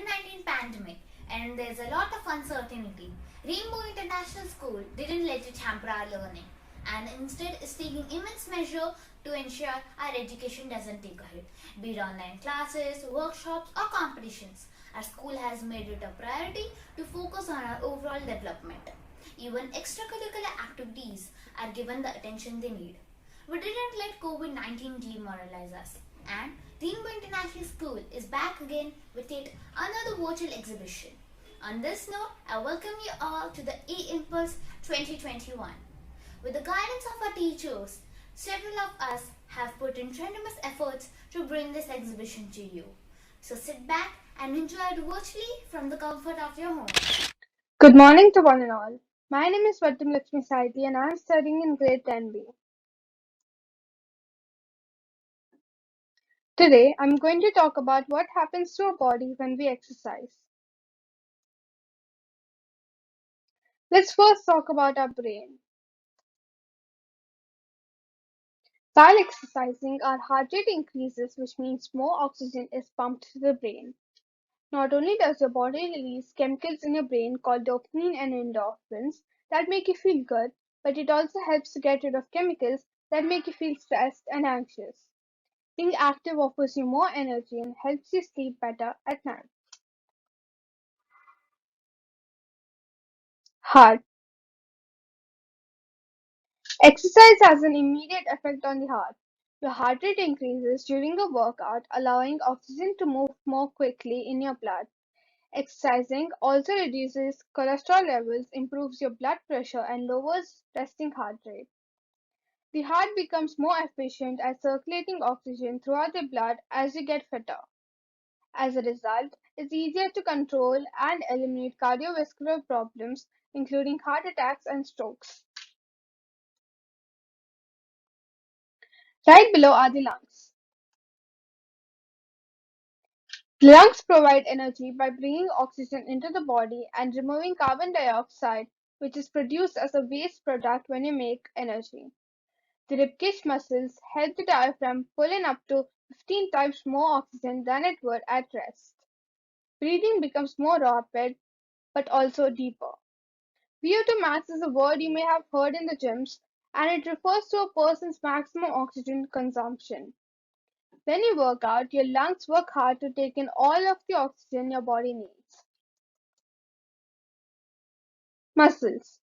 COVID-19 pandemic and there's a lot of uncertainty, Rainbow International School didn't let it hamper our learning and instead is taking immense measure to ensure our education doesn't take a hit, be it online classes, workshops or competitions. Our school has made it a priority to focus on our overall development. Even extracurricular activities are given the attention they need. We didn't let COVID 19 demoralize us, and Rainbow International School is back again with yet another virtual exhibition. On this note, I welcome you all to the E-Impulse 2021. With the guidance of our teachers, several of us have put in tremendous efforts to bring this exhibition to you. So sit back and enjoy it virtually from the comfort of your home. Good morning to one and all. My name is Vadim Lakshmi Saiti and I am studying in grade 10B. Today, I'm going to talk about what happens to our body when we exercise. Let's first talk about our brain. While exercising, our heart rate increases, which means more oxygen is pumped to the brain. Not only does your body release chemicals in your brain called dopamine and endorphins that make you feel good, but it also helps to get rid of chemicals that make you feel stressed and anxious. Being active offers you more energy and helps you sleep better at night. Heart. Exercise has an immediate effect on the heart. Your heart rate increases during a workout, allowing oxygen to move more quickly in your blood. Exercising also reduces cholesterol levels, improves your blood pressure, and lowers resting heart rate. The heart becomes more efficient at circulating oxygen throughout the blood as you get fitter. As a result, it's easier to control and eliminate cardiovascular problems, including heart attacks and strokes. Right below are the lungs. The lungs provide energy by bringing oxygen into the body and removing carbon dioxide, which is produced as a waste product when you make energy. The ribcage muscles help the diaphragm pull in up to 15 times more oxygen than it would at rest. Breathing becomes more rapid but also deeper. VO2 max is a word you may have heard in the gyms, and it refers to a person's maximum oxygen consumption. When you work out, your lungs work hard to take in all of the oxygen your body needs. Muscles.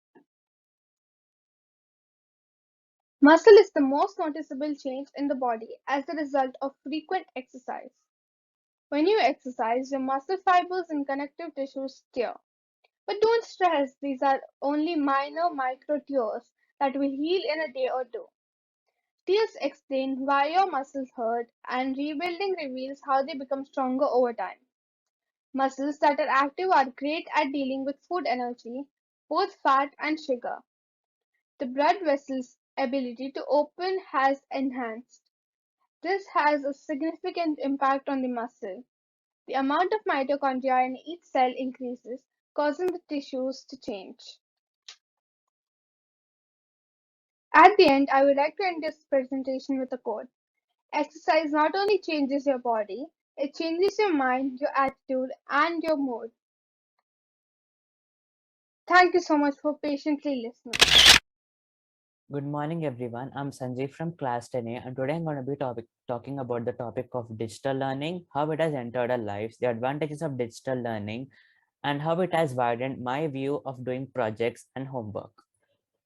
Muscle is the most noticeable change in the body as a result of frequent exercise. When you exercise, your muscle fibers and connective tissues tear. But don't stress, these are only minor micro tears that will heal in a day or two. Tears explain why your muscles hurt, and rebuilding reveals how they become stronger over time. Muscles that are active are great at dealing with food energy, both fat and sugar. The blood vessels' ability to open has enhanced. This has a significant impact on the muscle. The amount of mitochondria in each cell increases, causing the tissues to change. At the end, I would like to end this presentation with a quote. Exercise not only changes your body, it changes your mind, your attitude, and your mood. Thank you so much for patiently listening. Good morning, everyone. I'm Sanjay from class 10A, and today I'm going to be talking about the topic of digital learning, how it has entered our lives, the advantages of digital learning, and how it has widened my view of doing projects and homework.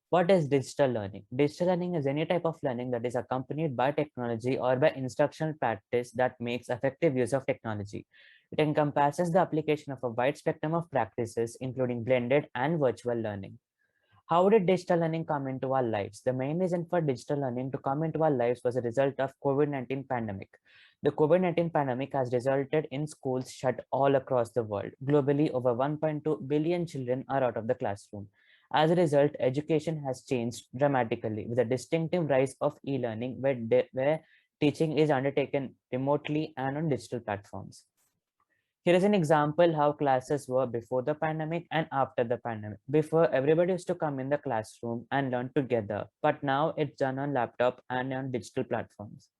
What is digital learning? Digital learning is any type of learning that is accompanied by technology or by instructional practice that makes effective use of technology. It encompasses the application of a wide spectrum of practices, including blended and virtual learning. How did digital learning come into our lives? The main reason for digital learning to come into our lives was a result of COVID-19 pandemic. The COVID-19 pandemic has resulted in schools shut all across the world. Globally, over 1.2 billion children are out of the classroom. As a result, education has changed dramatically with a distinctive rise of e-learning where teaching is undertaken remotely and on digital platforms. Here is an example how classes were before the pandemic and after the pandemic. Before, everybody used to come in the classroom and learn together, but now it's done on laptop and on digital platforms.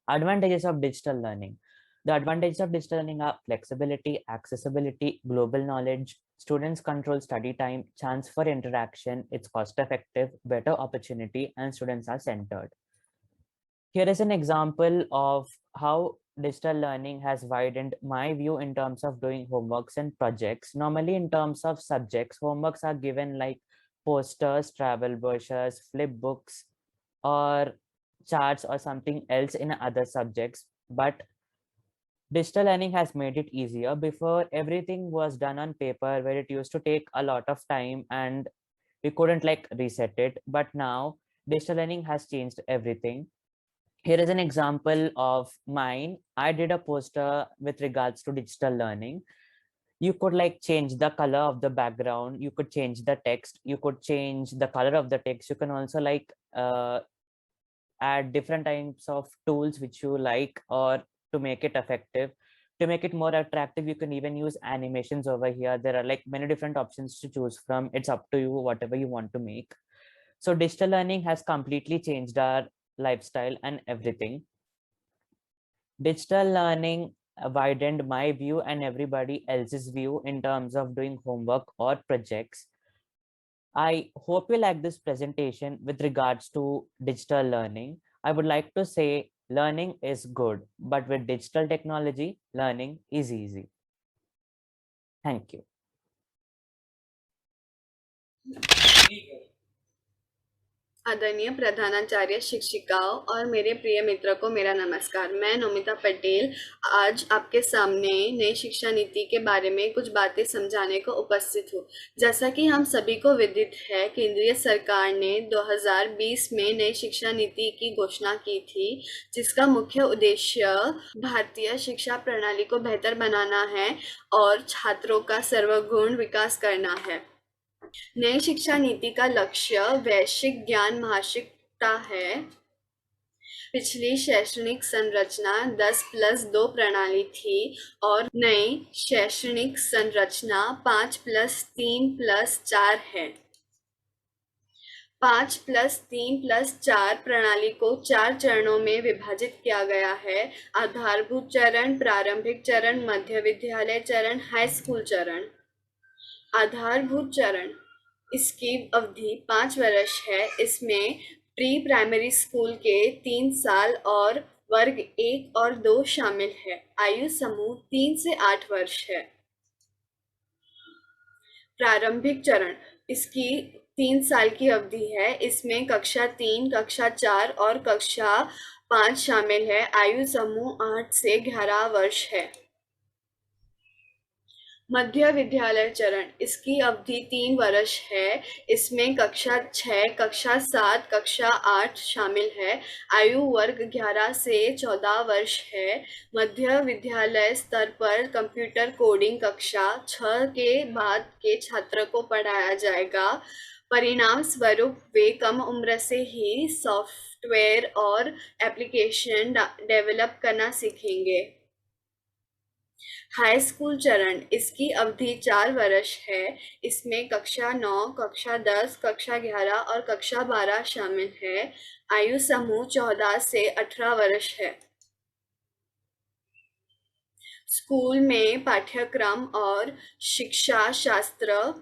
Advantages of digital learning. The advantages of digital learning are flexibility, accessibility, global knowledge, students control study time, chance for interaction, it's cost effective, better opportunity, and students are centered. Here is an example of how digital learning has widened my view in terms of doing homeworks and projects. Normally, in terms of subjects, homeworks are given like posters, travel brochures, flip books, or charts or something else in other subjects. But digital learning has made it easier. Before, everything was done on paper where it used to take a lot of time and we couldn't like reset it. But now digital learning has changed everything. Here is an example of mine. I did a poster with regards to digital learning. You could like change the color of the background, you could change the text, you could change the color of the text. You can also like add different types of tools which you like, or to make it effective, to make it more attractive, you can even use animations over here. There are like many different options to choose from. It's up to you, whatever you want to make. So digital learning has completely changed our lifestyle and everything. Digital learning widened my view and everybody else's view in terms of doing homework or projects. I hope you like this presentation with regards to digital learning. I would like to say learning is good, but with digital technology, learning is easy. Thank you. आदरणीय प्रधानाचार्य, शिक्षिकाओं और मेरे प्रिय मित्रों को मेरा नमस्कार। मैं नोमिता पटेल आज आपके सामने नई शिक्षा नीति के बारे में कुछ बातें समझाने को उपस्थित हूँ। जैसा कि हम सभी को विदित है, केंद्रीय सरकार ने 2020 में नई शिक्षा नीति की घोषणा की थी, जिसका मुख्य उद्देश्य भारतीय शिक्षा प्रणाली को बेहतर बनाना है और छात्रों का सर्वगुण विकास करना है। नई शिक्षा नीति का लक्ष्य वैश्विक ज्ञान महाशिक्षा है। पिछली शैक्षणिक संरचना 10+2 प्रणाली थी और नई शैक्षणिक संरचना 5+3+4 है। 5+3+4 प्रणाली को 4 चरणों में विभाजित किया गया है: आधारभूत चरण, प्रारंभिक चरण, मध्य विद्यालय चरण, हाई स्कूल चरण। आधारभूत चरण, इसकी अवधि 5 वर्ष है। इसमें प्री प्राइमरी स्कूल के 3 साल और वर्ग 1 और 2 शामिल है। आयु समूह 3 से 8 वर्ष है। प्रारंभिक चरण, इसकी 3 साल की अवधि है। इसमें कक्षा 3, कक्षा 4 और कक्षा 5 शामिल है। आयु समूह 8 से 11 वर्ष है। मध्य विद्यालय चरण, इसकी अवधि 3 वर्ष है। इसमें कक्षा 6, कक्षा 7, कक्षा 8 शामिल है। आयु वर्ग 11 से 14 वर्ष है। मध्य विद्यालय स्तर पर कंप्यूटर कोडिंग कक्षा 6 के बाद के छात्र को पढ़ाया जाएगा। परिणाम स्वरूप वे कम उम्र से ही सॉफ्टवेयर और एप्लीकेशन डेवलप करना सीखेंगे। हाई स्कूल चरण, इसकी अवधि 4 वर्ष है। इसमें कक्षा 9, कक्षा 10, कक्षा 11 और कक्षा 12 शामिल है। आयु समूह 14 से 18 वर्ष है। स्कूल में पाठ्यक्रम और शिक्षा शास्त्र,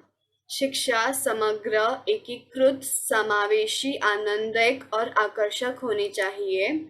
शिक्षा समग्र, एकीकृत, समावेशी, आनंददायक और आकर्षक होनी चाहिए।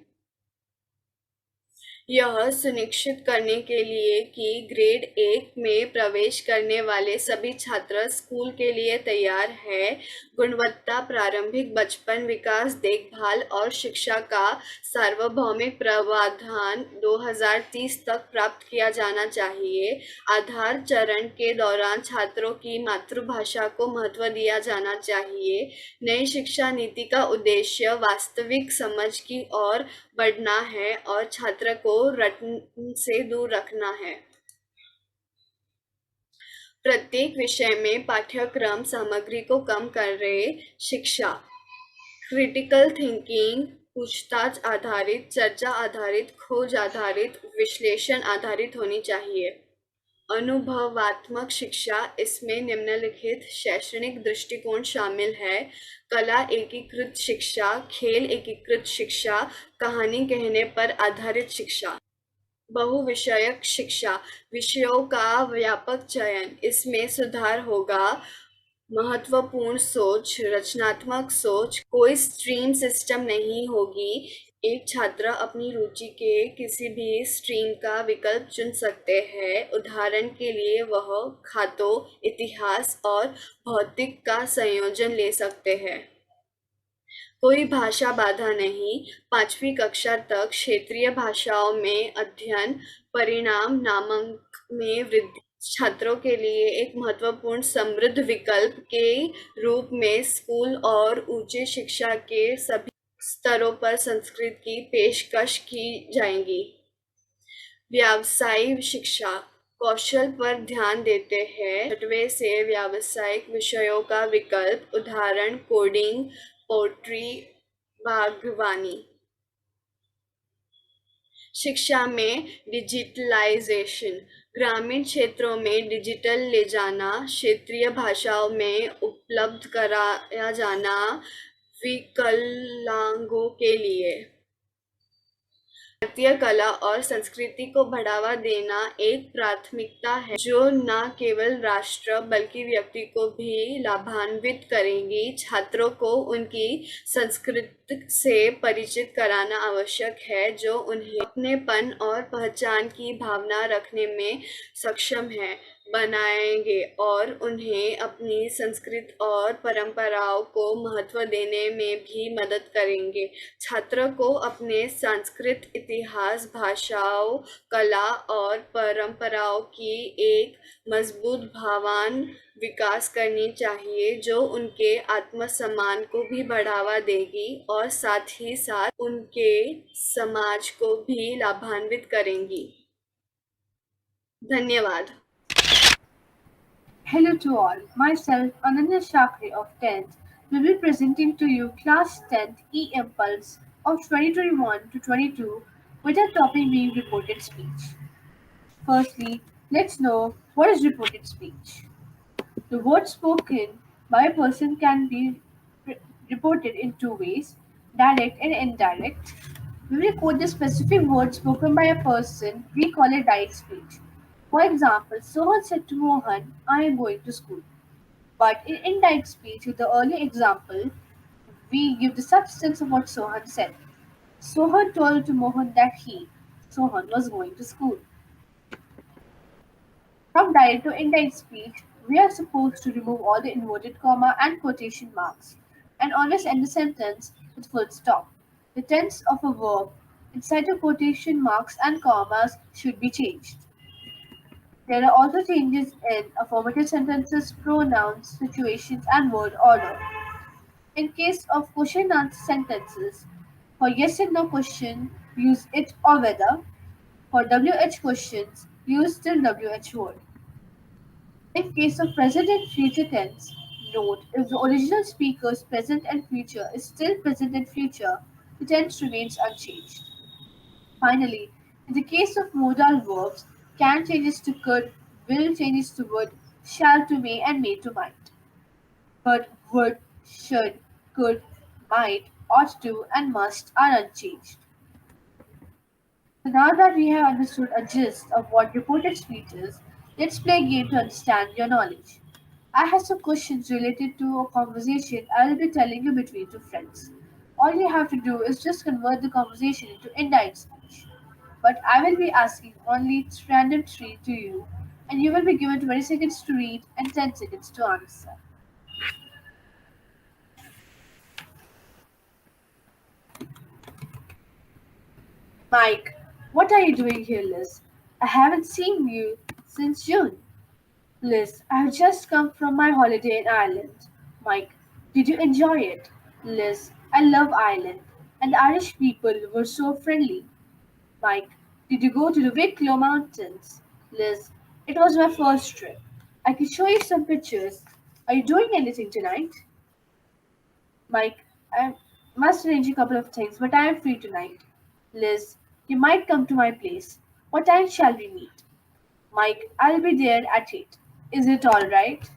यह सुनिश्चित करने के लिए कि ग्रेड 1 में प्रवेश करने वाले सभी छात्र स्कूल के लिए तैयार है। गुणवत्ता, प्रारंभिक बचपन विकास देखभाल और शिक्षा का सार्वभौमिक प्रावधान 2030 तक प्राप्त किया जाना चाहिए। आधार चरण के दौरान छात्रों की मातृभाषा को महत्व दिया जाना चाहिए। नई शिक्षा नीति का उद्देश्य वास्तविक समझ की ओर बढ़ना है और छात्र को रटने से दूर रखना है। प्रत्येक विषय में पाठ्यक्रम सामग्री को कम करे। शिक्षा क्रिटिकल थिंकिंग, पूछताछ आधारित, चर्चा आधारित, खोज आधारित, विश्लेषण आधारित होनी चाहिए। अनुभवात्मक शिक्षा, इसमें निम्नलिखित शैक्षणिक दृष्टिकोण शामिल है: कला एकीकृत शिक्षा, खेल एकीकृत शिक्षा, कहानी कहने पर आधारित शिक्षा। बहुविषयक शिक्षा, विषयों का व्यापक चयन, इसमें सुधार होगा। महत्वपूर्ण सोच, रचनात्मक सोच, कोई स्ट्रीम सिस्टम नहीं होगी। एक छात्र अपनी रुचि के किसी भी स्ट्रीम का विकल्प चुन सकते हैं। उदाहरण के लिए वह खातों, इतिहास और भौतिक का संयोजन ले सकते हैं। कोई भाषा बाधा नहीं। 5वीं कक्षा तक क्षेत्रीय भाषाओं में अध्ययन, परिणाम नामांक में वृद्धि। छात्रों के लिए एक महत्वपूर्ण समृद्ध विकल्प के रूप में स्कूल और उच्च शिक्षा के सभी स्तरों पर संस्कृत की पेशकश की जाएगी। व्यावसायिक शिक्षा, कौशल पर ध्यान देते हैं। 6वीं से व्यावसायिक विषयों का विकल्प, उदाहरण कोडिंग, पोट्री, बागवानी। शिक्षा में डिजिटलाइजेशन, ग्रामीण क्षेत्रों में डिजिटल ले जाना, क्षेत्रीय भाषाओं में उपलब्ध कराया जाना, विकलांगों के लिए। भारतीय कला और संस्कृति को बढ़ावा देना एक प्राथमिकता है जो न केवल राष्ट्र बल्कि व्यक्ति को भी लाभान्वित करेगी। छात्रों को उनकी संस्कृति से परिचित कराना आवश्यक है जो उन्हें अपनेपन और पहचान की भावना रखने में सक्षम है बनाएंगे और उन्हें अपनी संस्कृति और परंपराओं को महत्व देने में भी मदद करेंगे। छात्र को अपने सांस्कृतिक इतिहास, भाषाओं, कला और परंपराओं की एक मजबूत भावना विकास करनी चाहिए जो उनके आत्मसम्मान को भी बढ़ावा देगी और साथ ही साथ उनके समाज को भी लाभान्वित करेंगी। धन्यवाद। Hello to all. Myself, Ananya Shakre of 10th, will be presenting to you Class 10th E-Impulse of 2021 to 22 with a topic being reported speech. Firstly, let's know what is reported speech. The word spoken by a person can be reported in two ways, direct and indirect. When we quote the specific word spoken by a person, we call it direct speech. For example, Sohan said to Mohan, I am going to school. But in indirect speech, with the earlier example, we give the substance of what Sohan said. Sohan told to Mohan that Sohan, was going to school. From direct to indirect speech, we are supposed to remove all the inverted comma and quotation marks and always end the sentence with full stop. The tense of a verb inside the quotation marks and commas should be changed. There are also changes in affirmative sentences, pronouns, situations, and word order. In case of question answer sentences, for yes and no question, use it or whether. For WH questions, use the WH word. In case of present and future tense, note if the original speaker's present and future is still present and future, the tense remains unchanged. Finally, in the case of modal verbs, can changes to could, will changes to would, shall to may, and may to might. But would, should, could, might, ought to, and must are unchanged. So now that we have understood a gist of what reported speech is, let's play a game to understand your knowledge. I have some questions related to a conversation I will be telling you between two friends. All you have to do is just convert the conversation into indirect speech. But I will be asking only random three to you, and you will be given 20 seconds to read and 10 seconds to answer. Mike, what are you doing here, Liz? I haven't seen you since June. Liz, I have just come from my holiday in Ireland. Mike, did you enjoy it? Liz, I love Ireland, and the Irish people were so friendly. Mike, did you go to the Wicklow Mountains? Liz, it was my first trip. I can show you some pictures. Are you doing anything tonight? Mike, I must arrange a couple of things, but I am free tonight. Liz, you might come to my place. What time shall we meet? Mike, I'll be there at 8. Is it all right?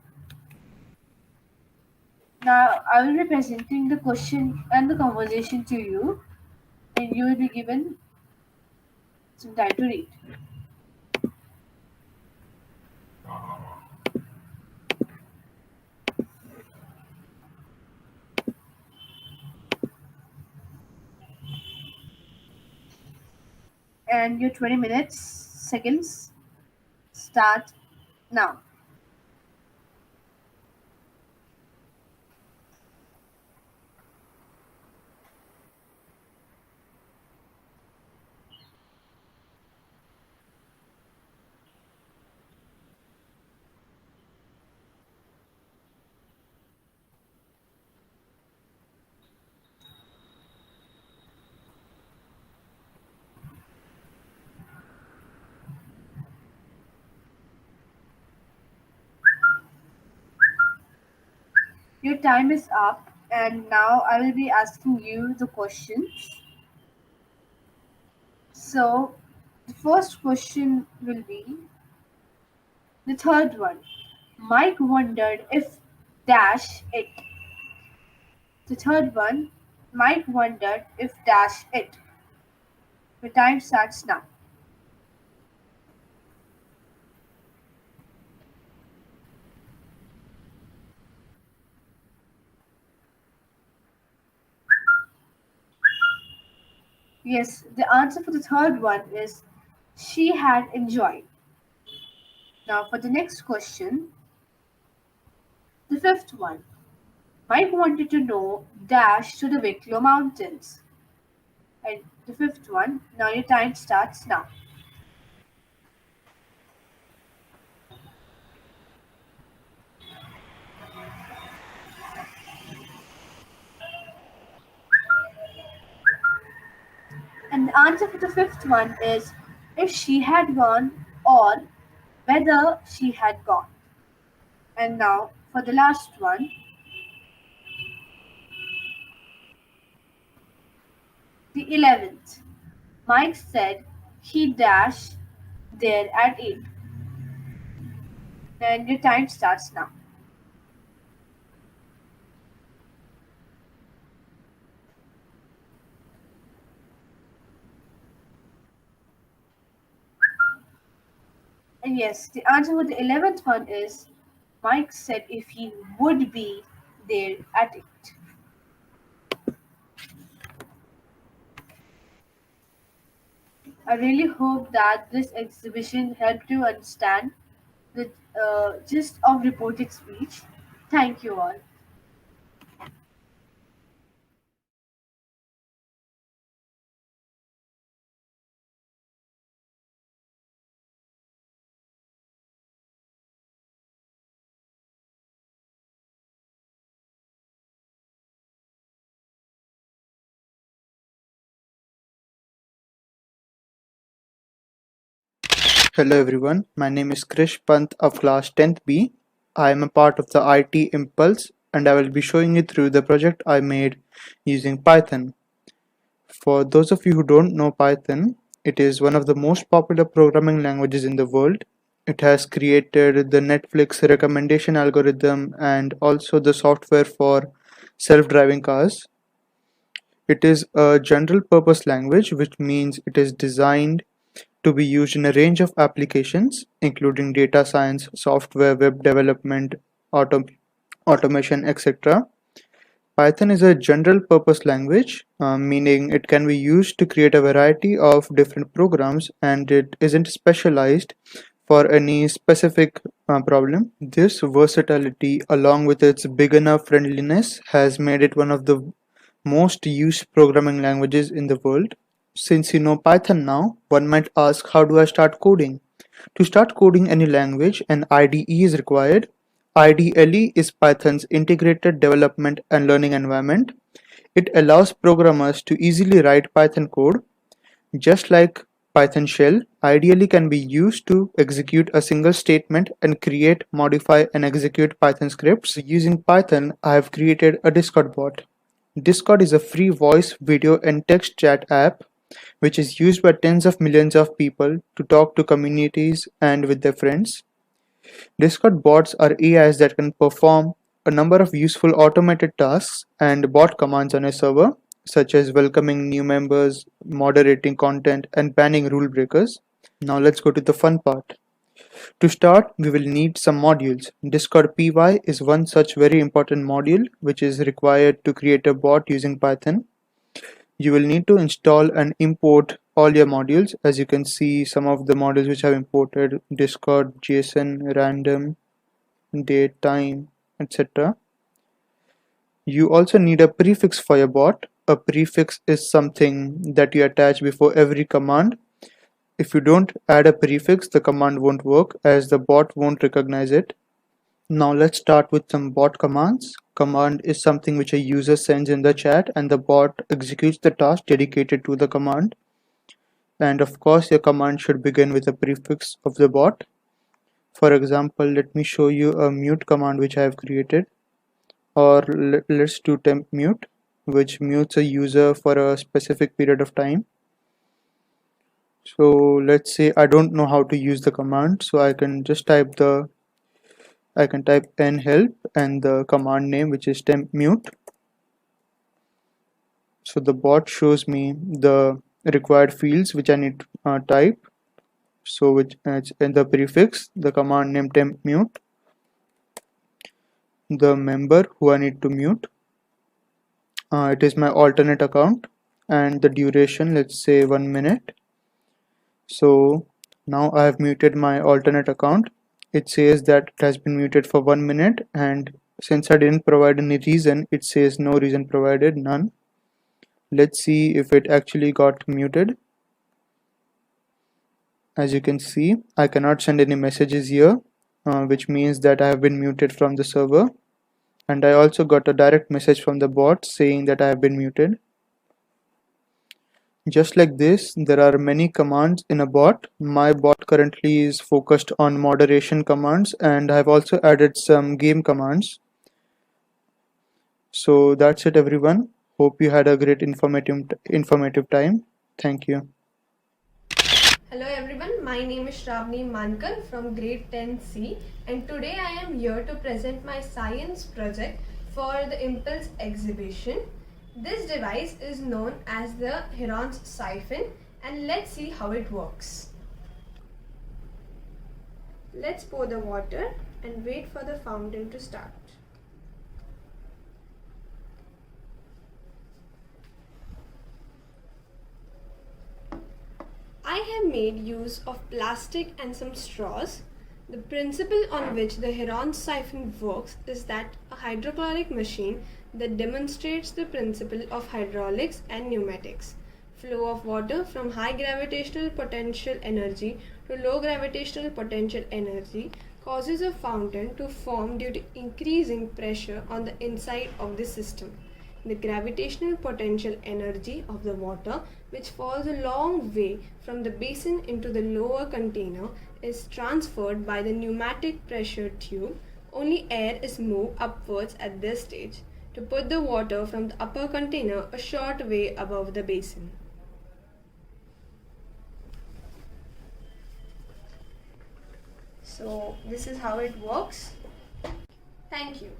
Now, I will be presenting the question and the conversation to you, and you will be given some time to read. And your 20 minutes, seconds start now. Your time is up, and now I will be asking you the questions. So, the first question will be the third one. Mike wondered if dash it. The third one, Mike wondered if dash it. The time starts now. Yes, the answer for the third one is she had enjoyed. Now, for the next question, the fifth one. Mike wanted to know dash to the Wicklow Mountains. And the fifth one, now your time starts now. And the answer for the fifth one is if she had gone or whether she had gone. And now for the last one, the 11th. Mike said he dashed there at 8. And your time starts now. And yes, the answer for the 11th one is Mike said if he would be there at 8. I really hope that this exhibition helped you understand the gist of reported speech. Thank you all. Hello everyone, my name is Krish Pant of class 10th B. I am a part of the IT Impulse and I will be showing you through the project I made using Python. For those of you who don't know Python, it is one of the most popular programming languages in the world. It has created the Netflix recommendation algorithm and also the software for self-driving cars. It is a general purpose language, which means it is designed to be used in a range of applications, including data science, software, web development, automation, etc. Python is a general purpose language, meaning it can be used to create a variety of different programs and it isn't specialized for any specific problem. This versatility, along with its beginner friendliness, has made it one of the most used programming languages in the world. Since you know Python now, one might ask, how do I start coding? To start coding any language, an IDE is required. IDLE is Python's integrated development and learning environment. It allows programmers to easily write Python code. Just like Python shell, IDLE can be used to execute a single statement and create, modify, and execute Python scripts. Using Python, I have created a Discord bot. Discord is a free voice, video, and text chat app which is used by tens of millions of people to talk to communities and with their friends. Discord bots are AIs that can perform a number of useful automated tasks and bot commands on a server. such as welcoming new members, moderating content, and banning rule breakers. Now let's go to the fun part. To start, we will need some modules. Discord PY is one such very important module which is required to create a bot using Python. You will need to install and import all your modules. As you can see, some of the modules which I've imported: Discord, JSON, random, date, time, etc. You also need a prefix for your bot. A prefix is something that you attach before every command. If you don't add a prefix, the command won't work as the bot won't recognize it. Now let's start with some bot commands. Command is something which a user sends in the chat and the bot executes the task dedicated to the command. And of course, your command should begin with a prefix of the bot. For example, let me show you a mute command which I have created. Or let's do temp mute, which mutes a user for a specific period of time. So let's say I don't know how to use the command, so I can just type nhelp and the command name, which is temp mute. So the bot shows me the required fields which I need to type. So which it's in the prefix, the command name temp mute, the member who I need to mute, it is my alternate account, and the duration, let's say 1 minute. So now I have muted my alternate account. It says that it has been muted for 1 minute, and since I didn't provide any reason, it says no reason provided, none. Let's see if it actually got muted. As you can see, I cannot send any messages here, which means that I have been muted from the server. And I also got a direct message from the bot saying that I have been muted. Just like this, there are many commands in a bot. My bot currently is focused on moderation commands, and I've also added some game commands. So that's it, everyone. Hope you had a great informative time. Thank you. Hello everyone, my name is Shravani Mankar from grade 10C, and today I am here to present my science project for the Impulse exhibition. This device is known as the Heron's siphon, and let's see how it works. Let's pour the water and wait for the fountain to start. I have made use of plastic and some straws. The principle on which the Heron's siphon works is that a hydrochloric machine that demonstrates the principle of hydraulics and pneumatics. Flow of water from high gravitational potential energy to low gravitational potential energy causes a fountain to form due to increasing pressure on the inside of the system. The gravitational potential energy of the water, which falls a long way from the basin into the lower container, is transferred by the pneumatic pressure tube. Only air is moved upwards at this stage to put the water from the upper container a short way above the basin. So this is how it works. Thank you.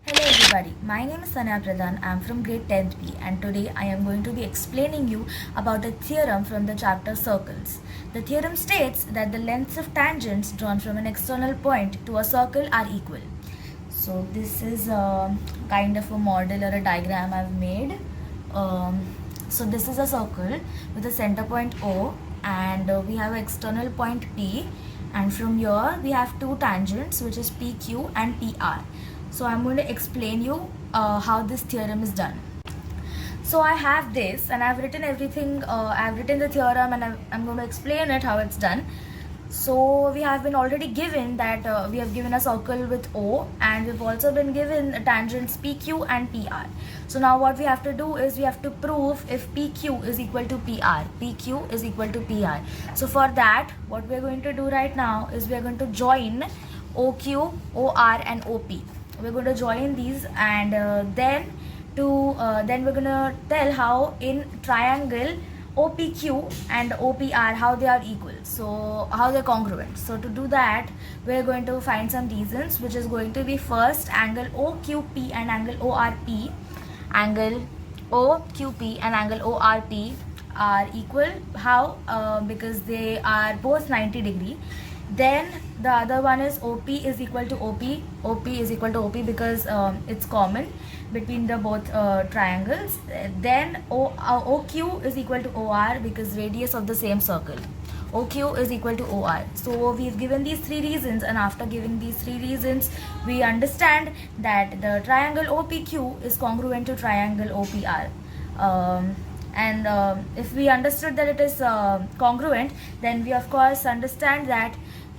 Hello everybody, my name is Sanya Pradhan. I am from grade 10th B, and today I am going to be explaining you about a theorem from the chapter circles. The theorem states that the lengths of tangents drawn from an external point to a circle are equal. So this is a kind of a model or a diagram I've made. So this is a circle with a center point O, and we have an external point P, and from here we have two tangents, which is PQ and PR. So I'm going to explain you how this theorem is done. So I have this, and I've written everything. I've written the theorem, and I'm going to explain it how it's done. So we have been already given that we have given a circle with O, and we've also been given tangents PQ and PR. So now what we have to do is we have to prove if PQ is equal to PR, PQ is equal to PR. So for that, what we're going to do right now is we're going to join OQ, OR and OP. We're going to join these, and then we're going to tell how in triangle OPQ and OPR, how they are equal, so how they're congruent. So to do that, we're going to find some reasons, which is going to be first angle OQP and angle ORP. Angle OQP and angle ORP are equal. How? Because they are both 90 degree. Then the other one is OP is equal to OP. OP is equal to OP because it's common between the both triangles. Then OQ is equal to OR because radius of the same circle. OQ is equal to OR. So we've given these three reasons, and after giving these three reasons, we understand that the triangle OPQ is congruent to triangle OPR. If we understood that it is congruent, then we of course understand that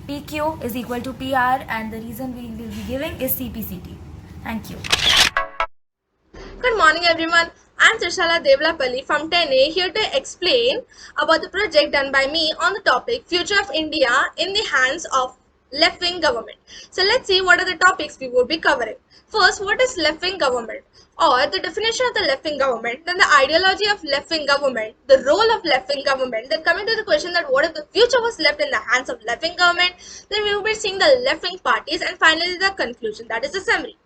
PQ is equal to PR, and the reason we will be giving is CPCT. Thank you. Good morning everyone. I am Trishala Devlapalli from 10A here to explain about the project done by me on the topic Future of India in the Hands of Left-Wing Government. So let's see what are the topics we will be covering. First, what is left-wing government, or the definition of the left-wing government, then the ideology of left-wing government, the role of left-wing government, then coming to the question that what if the future was left in the hands of left-wing government, then we will be seeing the left-wing parties, and finally the conclusion, that is the summary.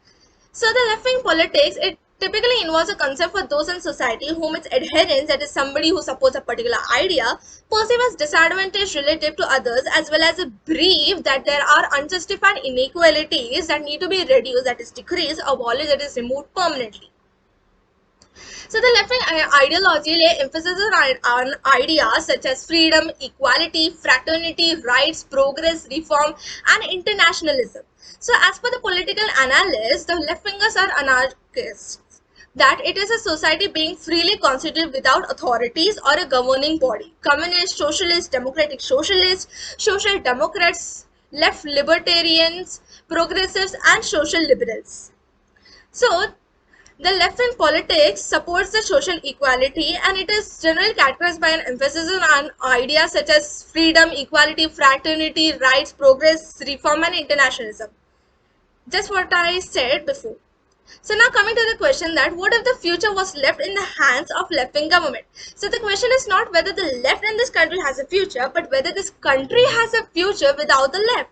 So the left-wing politics, it typically involves a concept for those in society whom its adherents, that is somebody who supports a particular idea, perceive as disadvantaged relative to others, as well as a belief that there are unjustified inequalities that need to be reduced, that is decreased, abolished, that is removed permanently. So the left-wing ideology lay emphasis on ideas such as freedom, equality, fraternity, rights, progress, reform, and internationalism. So as per the political analysts, the left-wingers are anarchists, that it is a society being freely constituted without authorities or a governing body. Communist, socialist, democratic socialists, social democrats, left libertarians, progressives, and social liberals. So the left-wing politics supports the social equality, and it is generally characterized by an emphasis on ideas such as freedom, equality, fraternity, rights, progress, reform, and internationalism. Just what I said before. So now coming to the question that what if the future was left in the hands of left-wing government? So the question is not whether the left in this country has a future, but whether this country has a future without the left.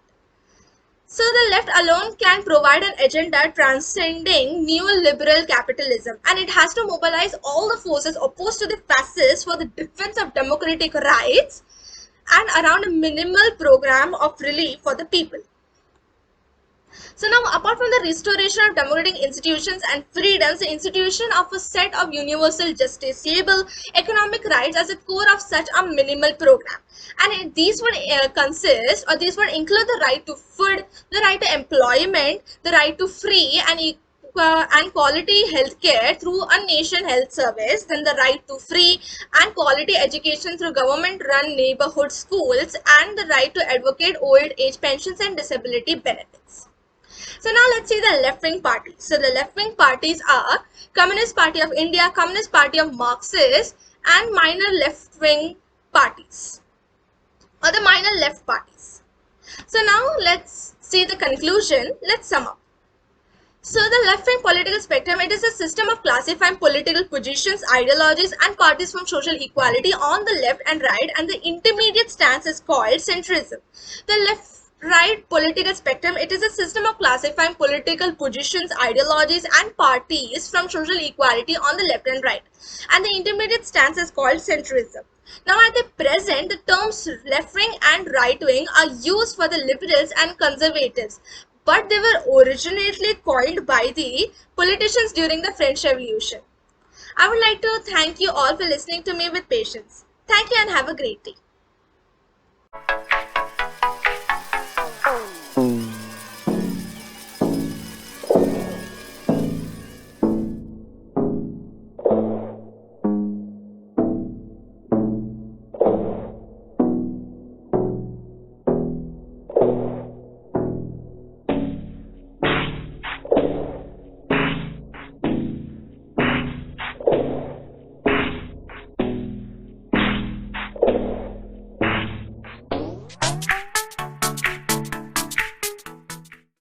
So the left alone can provide an agenda transcending neoliberal capitalism, and it has to mobilize all the forces opposed to the fascists for the defense of democratic rights and around a minimal program of relief for the people. So now, apart from the restoration of democratic institutions and freedoms, the institution of a set of universal justiciable economic rights as a core of such a minimal program. And these would consist, or these would include the right to food, the right to employment, the right to free and quality healthcare through a nation health service, then the right to free and quality education through government-run neighborhood schools, and the right to advocate old age pensions and disability benefits. So now let's see the left-wing parties. So the left-wing parties are Communist Party of India, Communist Party of Marxists, and minor left-wing parties, or the minor left parties. So now let's see the conclusion. Let's sum up. So the left-wing political spectrum, it is a system of classifying political positions, ideologies, and parties from social equality on the left and right, and the intermediate stance is called centrism. The left-right political spectrum, it is a system of classifying political positions, ideologies, and parties from social equality on the left and right, and the intermediate stance is called centrism. Now at the present, the terms left-wing and right-wing are used for the liberals and conservatives, but they were originally coined by the politicians during the French Revolution. I would like to thank you all for listening to me with patience. Thank you and have a great day.